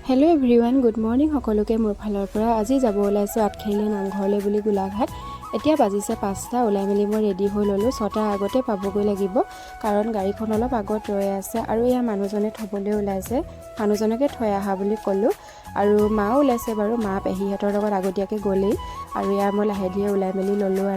Hello' everyone, good morning সকলোকে মোৰ ফালৰ পৰা। আজি যাব ওলাইছোঁ আঠখেলীয়া নামঘৰলৈ বুলি গোলাঘাট। এতিয়া বাজিছে 5টা। ওলাই মেলি মই ৰেডি হৈ ল'লোঁ। 6টাৰ আগতে পাবগৈ লাগিব, কাৰণ গাড়ীখন অলপ আগত ৰৈ আছে আৰু এয়া মানুহজনে থ'বলৈ ওলাইছে। মানুহজনকে থৈ আহা বুলি ক'লোঁ আৰু মাও ওলাইছে বাৰু। মা পেহীহঁতৰ লগত আগতীয়াকৈ গ'লেই আৰু এয়া মই লাহে ধীৰে ওলাই মেলি ল'লোঁ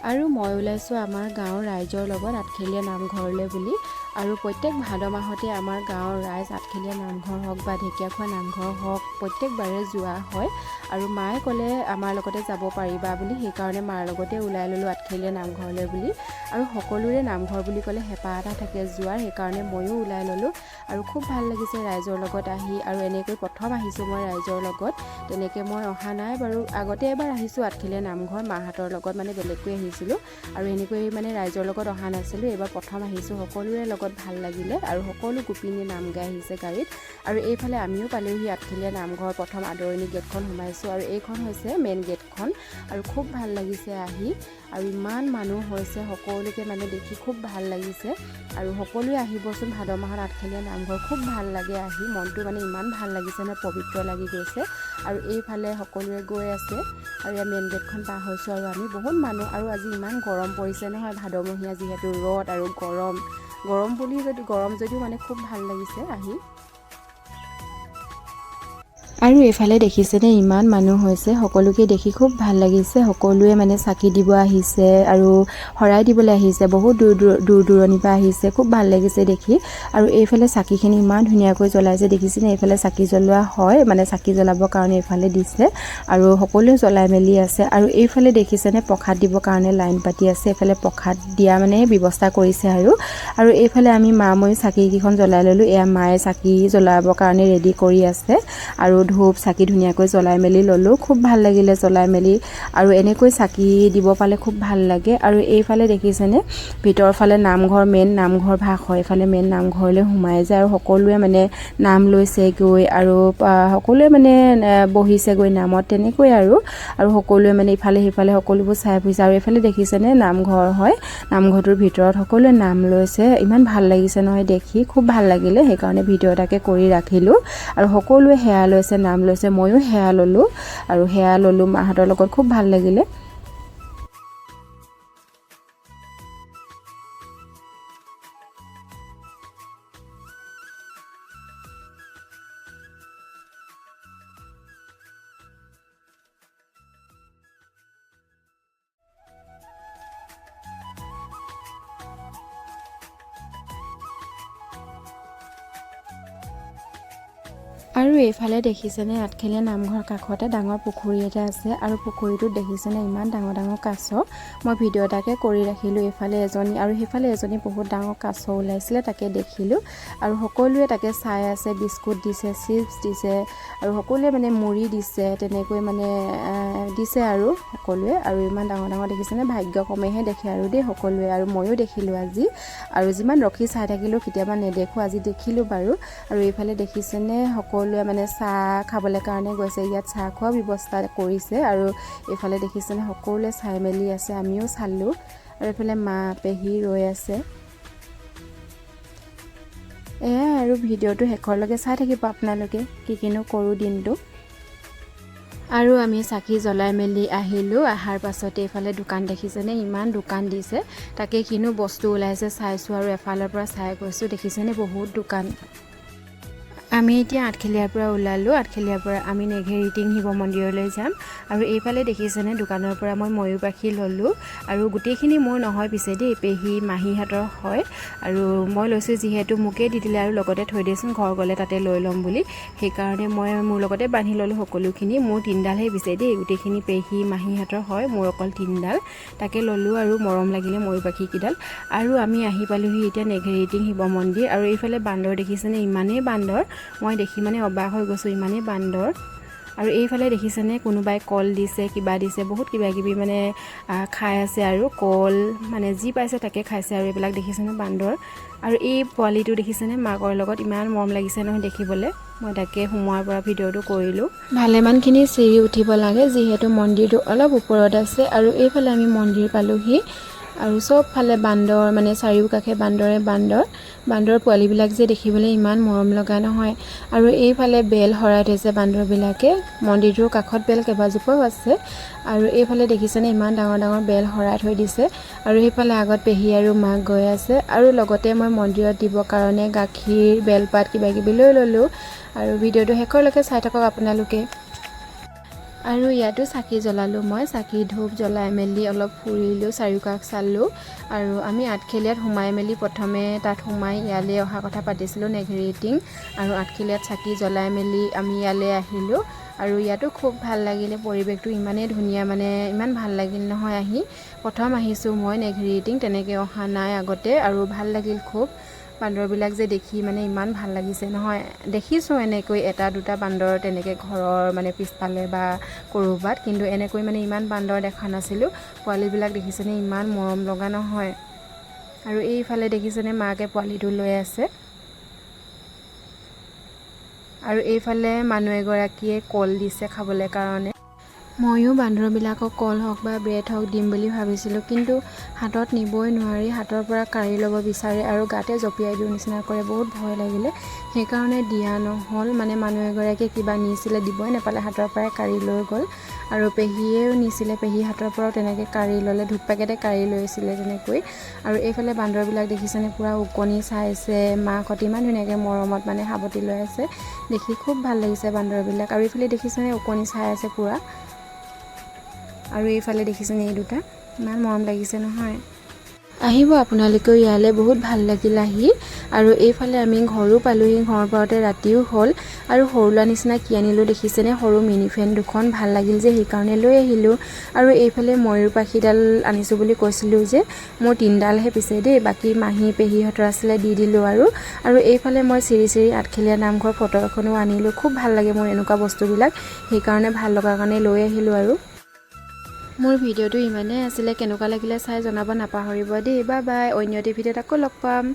আৰু মই ওলাইছোঁ আমাৰ গাঁৱৰ ৰাইজৰ লগত আঠখেলীয়া নামঘৰলৈ বুলি। আৰু প্ৰত্যেক ভাদ মাহতে আমাৰ গাঁৱৰ ৰাইজ আঠখেলীয়া নামঘৰ হওক বা ঢেকীয়াখোৱা নামঘৰ হওক প্ৰত্যেকবাৰে যোৱা হয়। আৰু মায়ে ক'লে আমাৰ লগতে যাব পাৰিবা বুলি, সেইকাৰণে মাৰ লগতে ওলাই ল'লোঁ আঠখেলীয়া নামঘৰলৈ বুলি। আৰু সকলোৰে নামঘৰ বুলি ক'লে হেঁপাহ এটা থাকে যোৱাৰ, সেইকাৰণে ময়ো ওলাই ল'লোঁ। আৰু খুব ভাল লাগিছে ৰাইজৰ লগত আহি। আৰু এনেকৈ প্ৰথম আহিছোঁ মই ৰাইজৰ লগত, তেনেকৈ মই অহা নাই বাৰু। আগতে এবাৰ আহিছোঁ আঠখেলীয়া নামঘৰ মাহঁতৰ লগত, মানে বেলেগকৈ আহিছিলোঁ আৰু এনেকৈ মানে ৰাইজৰ লগত অহা নাছিলোঁ। এইবাৰ প্ৰথম আহিছোঁ, সকলোৰে লগত ভাল লাগিলে আৰু সকলো গোপিনী নাম গাই আহিছে গাড়ীত। আৰু এইফালে আমিও পালোঁহি আঠখেলীয়া নামঘৰ। প্ৰথম আদৰণি গেটখন সোমাইছোঁ আৰু এইখন হৈছে মেইন গেটখন। আৰু খুব ভাল লাগিছে আহি, আৰু ইমান মানুহ হৈছে, সকলোকে মানে দেখি খুব ভাল লাগিছে। আৰু সকলোৱে আহিবচোন ভাদ মাহত আঠখেলীয়া নামঘৰ, খুব ভাল লাগে আহি। মনটো মানে ইমান ভাল লাগিছে ন, পবিত্ৰ লাগি গৈছে। আৰু এইফালে সকলোৱে গৈ আছে আৰু ইয়াৰ মেইন গেটখন পাৰ হৈছোঁ আৰু আমি বহুত মানুহ। আৰু আজি ইমান গৰম পৰিছে নহয়, ভাদমহীয়া যিহেতু ৰ'দ আৰু গৰম যদিও মানে খুব ভাল লাগিছে আহি। আৰু এইফালে দেখিছেনে ইমান মানুহ হৈছে, সকলোকে দেখি খুব ভাল লাগিছে। সকলোৱে মানে চাকি দিব আহিছে আৰু শৰাই দিবলৈ আহিছে, বহুত দূৰ দূৰণিৰ পৰা আহিছে। খুব ভাল লাগিছে দেখি। আৰু এইফালে চাকিখিনি ইমান ধুনীয়াকৈ জ্বলাইছে, দেখিছেনে? এইফালে চাকি জ্বলোৱা হয়, মানে চাকি জ্বলাবৰ কাৰণে এইফালে দিছে আৰু সকলোৱে জ্বলাই মেলি আছে। আৰু এইফালে দেখিছেনে প্ৰসাদ দিবৰ কাৰণে লাইন পাতি আছে। এইফালে প্ৰসাদ দিয়া মানে ব্যৱস্থা কৰিছে আৰু এইফালে আমি মই চাকিকেইখন জ্বলাই ল'লোঁ। এয়া মায়ে চাকি জ্বলাবৰ কাৰণে ৰেডি কৰি আছে আৰু ধূপ চাকি ধুনীয়াকৈ জ্বলাই মেলি ল'লোঁ। খুব ভাল লাগিলে জ্বলাই মেলি, আৰু এনেকৈ চাকি দিব পালে খুব ভাল লাগে। আৰু এইফালে দেখিছেনে ভিতৰৰ ফালে নামঘৰ, মেইন নামঘৰ ভাগ হয়। এইফালে মেইন নামঘৰলৈ সোমাই যায় আৰু সকলোৱে মানে নাম লৈছেগৈ আৰু সকলোৱে মানে বহিছেগৈ নামত, তেনেকৈ আৰু সকলোৱে মানে ইফালে সিফালে সকলোবোৰ চাই ফুৰিছে। আৰু এইফালে দেখিছেনে নামঘৰ হয়, নামঘৰটোৰ ভিতৰত সকলোৱে নাম লৈছে। ইমান ভাল লাগিছে নহয় দেখি, খুব ভাল লাগিলে। সেইকাৰণে ভিডিঅ' এটাকে কৰি ৰাখিলোঁ। আৰু সকলোৱে সেৱা লৈছে, নাম লৈছে, ময়ো সেৱা ল'লোঁ মাহঁতৰ লগত। খুব ভাল লাগিলে। আৰু এইফালে দেখিছেনে আঠখেলীয়া নামঘৰ কাষতে ডাঙৰ পুখুৰী এটা আছে আৰু পুখুৰীটোত দেখিছেনে ইমান ডাঙৰ ডাঙৰ কাছ। মই ভিডিঅ' এটাকে কৰি ৰাখিলোঁ। এইফালে এজনী আৰু সেইফালে এজনী বহুত ডাঙৰ কাছ ওলাইছিলে, তাকে দেখিলোঁ আৰু সকলোৱে তাকে চাই আছে। বিস্কুট দিছে, চিপছ দিছে আৰু সকলোৱে মানে মুড়ি দিছে, তেনেকৈ মানে দিছে আৰু সকলোৱে। আৰু ইমান ডাঙৰ ডাঙৰ দেখিছেনে, ভাগ্যক্ৰমেহে দেখে আৰু দেই সকলোৱে। আৰু ময়ো দেখিলোঁ আজি, আৰু যিমান ৰখি চাই থাকিলোঁ কেতিয়াবা নেদেখোঁ, আজি দেখিলোঁ বাৰু। আৰু এইফালে দেখিছেনে সকলোৱে মানে চাহ খাবলৈ কাৰণে গৈছে, ইয়াত চাহ খোৱা ব্যৱস্থা কৰিছে। আৰু এইফালে দেখিছেনে সকলোৱে চাই মেলি আছে, আমিও চালোঁ। আৰু এইফালে মা পেহী ৰৈ আছে। এয়াই আৰু ভিডিঅ'টো শেষৰলৈকে চাই থাকিব আপোনালোকে, কিনো কৰোঁ দিনটো। আৰু আমি চাকি জ্বলাই মেলি আহিলোঁ। অহাৰ পাছতে এইফালে দোকান দেখিছেনে, ইমান দোকান দিছে, তাকে কিনো বস্তু ওলাইছে চাইছোঁ আৰু এফালৰ পৰা চাই গৈছোঁ। দেখিছেনে বহুত দোকান। আমি এতিয়া আঠখেলীয়াৰ পৰা ওলালোঁ। আঠখেলীয়াৰ পৰা আমি নেঘেৰিটিং শিৱ মন্দিৰলৈ যাম। আৰু এইফালে দেখিছেনে দোকানৰ পৰা মই ময়ূৰ পাখি ল'লোঁ। আৰু গোটেইখিনি মোৰ নহয় পিছে দেই, পেহী মাহীহঁতৰ হয়। আৰু মই লৈছোঁ যিহেতু মোকেই দি দিলে আৰু লগতে থৈ দিয়েচোন, ঘৰ গ'লে তাতে লৈ ল'ম বুলি, সেইকাৰণে মই মোৰ লগতে বান্ধি ল'লোঁ সকলোখিনি। মোৰ 3ডালহে পিছে দেই, গোটেইখিনি পেহী মাহীহঁতৰ হয়, মোৰ অকল 3ডাল। তাকে ল'লোঁ আৰু মৰম লাগিলে ময়ূৰ পাখিকেইডাল। আৰু আমি আহি পালোঁহি এতিয়া নেঘেৰিটিং শিৱ মন্দিৰ। আৰু এইফালে বান্দৰ দেখিছেনে, ইমানেই বান্দৰ, মই দেখি মানে অবাক হৈ গৈছোঁ, ইমানেই বান্দৰ। আৰু এইফালে দেখিছেনে কোনোবাই কল দিছে, কিবা দিছে, বহুত কিবা কিবি মানে খাই আছে আৰু কল মানে যি পাইছে তাকে খাইছে। আৰু এইবিলাক দেখিছেনে বান্দৰ। আৰু এই পোৱালিটো দেখিছেনে মাকৰ লগত, ইমান মৰম লাগিছে নহয় দেখিবলৈ। মই তাকে সোমোৱাৰ পৰা ভিডিঅ'টো কৰিলোঁ। ভালেমানখিনি চিৰি উঠিব লাগে, যিহেতু মন্দিৰটো অলপ ওপৰত আছে। আৰু এইফালে আমি মন্দিৰ পালোঁহি। আৰু চবফালে বান্দৰ, মানে চাৰিওকাষে বান্দৰ পোৱালিবিলাক যে দেখিবলৈ ইমান মৰম লগা নহয়। আৰু এইফালে বেল হৰাই থৈছে বান্দৰবিলাকে, মন্দিৰটোৰ কাষত বেল কেইবাজোপাও আছে। আৰু এইফালে দেখিছেনে ইমান ডাঙৰ ডাঙৰ বেল হৰাই থৈ দিছে। আৰু সেইফালে আগত পেহী আৰু মাক গৈ আছে। আৰু লগতে মই মন্দিৰত দিবৰ কাৰণে গাখীৰ, বেলপাত কিবাকিবি লৈ ল'লোঁ। আৰু ভিডিঅ'টো শেষলৈকে চাই থাকক আপোনালোকে। আৰু ইয়াতো চাকি জ্বলালোঁ, মই চাকি ধূপ জ্বলাই মেলি অলপ ফুৰিলোঁ, চাৰিওকাষ চালোঁ। আৰু আমি আঠখেলীয়াত সোমাই মেলি প্ৰথমে তাত সোমাই ইয়ালৈ অহা কথা পাতিছিলোঁ, নেঘেৰিটিং। আৰু আঠখেলীয়াত চাকি জ্বলাই মেলি আমি ইয়ালৈ আহিলোঁ। আৰু ইয়াতো খুব ভাল লাগিলে, পৰিৱেশটো ইমানেই ধুনীয়া, মানে ইমান ভাল লাগিল নহয় আহি। প্ৰথম আহিছোঁ মই নেঘেৰিটিং, তেনেকৈ অহা নাই আগতে, আৰু ভাল লাগিল খুব। বান্দৰবিলাক যে দেখি মানে ইমান ভাল লাগিছে নহয়। দেখিছোঁ এনেকৈ এটা দুটা বান্দৰ তেনেকৈ ঘৰৰ মানে পিছফালে বা ক'ৰবাত, কিন্তু এনেকৈ মানে ইমান বান্দৰ দেখা নাছিলোঁ। পোৱালিবিলাক দেখিছেনে ইমান মৰম লগা নহয়। আৰু এইফালে দেখিছেনে মাকে পোৱালিটো লৈ আছে। আৰু এইফালে মানুহ এগৰাকীয়ে কল দিছে খাবলৈ কাৰণে। ময়ো বান্দৰবিলাকক কল হওক বা ব্ৰেড হওক দিম বুলি ভাবিছিলোঁ, কিন্তু হাতত নিবই নোৱাৰি, হাতৰ পৰা কাঢ়ি ল'ব বিচাৰে আৰু গাতে জঁপিয়াই দিওঁ নিচিনা কৰে, বহুত ভয় লাগিলে। সেইকাৰণে দিয়া নহ'ল, মানে মানুহ এগৰাকীয়ে কিবা নিছিলে, দিবই নাপালে, হাতৰ পৰাই কাঢ়ি লৈ গ'ল। আৰু পেহীয়েও নিছিলে, পেহী হাতৰ পৰাও তেনেকৈ কাঢ়ি ল'লে, ধূপ পেকেটে কাঢ়ি লৈছিলে তেনেকৈ। আৰু এইফালে বান্দৰবিলাক দেখিছেনে পূৰা ওকণি চাইছে, মাকহঁতে ইমান ধুনীয়াকৈ মৰমত মানে সাৱটি লৈ আছে, দেখি খুব ভাল লাগিছে বান্দৰবিলাক। আৰু এইফালে দেখিছেনে ওকণি চাই আছে পূৰা। আৰু এইফালে দেখিছেনে এই দুটা, ইমান মৰম লাগিছে নহয়। আহিব আপোনালোকেও ইয়ালৈ, বহুত ভাল লাগিল আহি। আৰু এইফালে আমি ঘৰো পালোহি, ঘৰ পাওঁতে ৰাতিও হ'ল। আৰু সৰু ল'ৰা নিচিনা কি আনিলোঁ দেখিছেনে, সৰু মিনি ফেন দুখন, ভাল লাগিল যে সেইকাৰণে লৈ আহিলোঁ। আৰু এইফালে ময়ূৰ পাখিডাল আনিছোঁ বুলি কৈছিলোঁ যে, মোৰ 3ডালহে পিছে দেই, বাকী মাহী পেহীহঁতৰ আছিলে দি দিলোঁ। আৰু এইফালে মই শ্ৰী আঠখেলীয়া নামঘৰ ফটো এখনো আনিলোঁ, খুব ভাল লাগে মোৰ এনেকুৱা বস্তুবিলাক, সেইকাৰণে ভাল লগাৰ কাৰণে লৈ আহিলোঁ। আৰু মোৰ ভিডিঅ'টো ইমানেই আছিলে, কেনেকুৱা লাগিলে চাই জনাব নাপাহৰিব দেই। বাই বাই, অন্য এটা ভিডিঅ'ত আকৌ লগ পাম।